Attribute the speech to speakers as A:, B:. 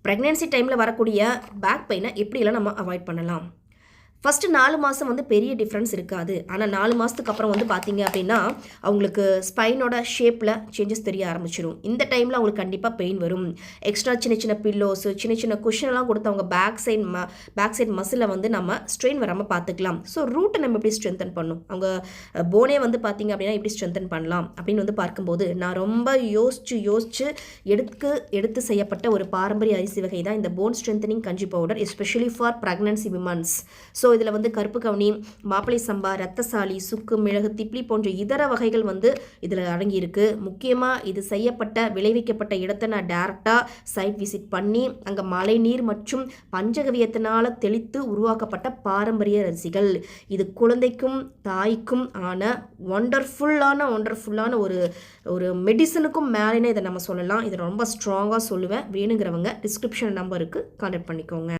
A: Pregnancy டைமில் வரக்கூடிய back பெயினை எப்படியெல்லாம் நம்ம அவாய்ட் பண்ணலாம்? ஃபஸ்ட்டு 4 மாதம் வந்து பெரிய டிஃப்ரென்ஸ் இருக்காது. ஆனால் 4 மாதத்துக்கு அப்புறம் வந்து பார்த்தீங்க அப்படின்னா, அவங்களுக்கு ஸ்பைனோட ஷேப்பில் சேஞ்சஸ் தெரிய ஆரம்பிச்சிடும். இந்த டைமில் அவங்களுக்கு கண்டிப்பாக பெயின் வரும். எக்ஸ்ட்ரா சின்ன சின்ன பில்லோஸு, சின்ன சின்ன குஷன்லாம் கொடுத்து அவங்க பேக் சைட் மசிலை வந்து நம்ம ஸ்ட்ரெயின் வராமல் பார்த்துக்கலாம். ஸோ ரூட்டை நம்ம எப்படி ஸ்ட்ரென்தன் பண்ணணும், அவங்க போனே வந்து பார்த்தீங்க அப்படின்னா எப்படி ஸ்ட்ரென்தன் பண்ணலாம் அப்படின்னு வந்து பார்க்கும்போது, நான் ரொம்ப யோசிச்சு எடுத்து செய்யப்பட்ட ஒரு பாரம்பரிய அரிசி வகை தான் இந்த போன் ஸ்ட்ரென்தனிங் கஞ்சி powder, especially for pregnancy women's. So இதில் வந்து கருப்பு கவுனி, மாப்பிளை சம்பா, ரத்தசாலி, சுக்கு, மிளகு, திப்ளி போன்ற இதர வகைகள் வந்து இதில் அடங்கியிருக்கு. முக்கியமாக இது விளைவிக்கப்பட்ட இடத்தை நான் டேரெக்டாக சைட் விசிட் பண்ணி அங்கே மழை நீர் மற்றும் பஞ்சகவியத்தினால் தெளித்து உருவாக்கப்பட்ட பாரம்பரிய அரிசிகள். இது குழந்தைக்கும் தாய்க்கும் ஆன ஒண்டர்ஃபுல்லான ஒரு மெடிசனுக்கும் மேலேனே இதை நம்ம சொல்லலாம். இதை ரொம்ப ஸ்ட்ராங்காக சொல்லுவேன். வேணுங்கிறவங்க டிஸ்கிரிப்ஷன் நம்பருக்கு கான்டாக்ட் பண்ணிக்கோங்க.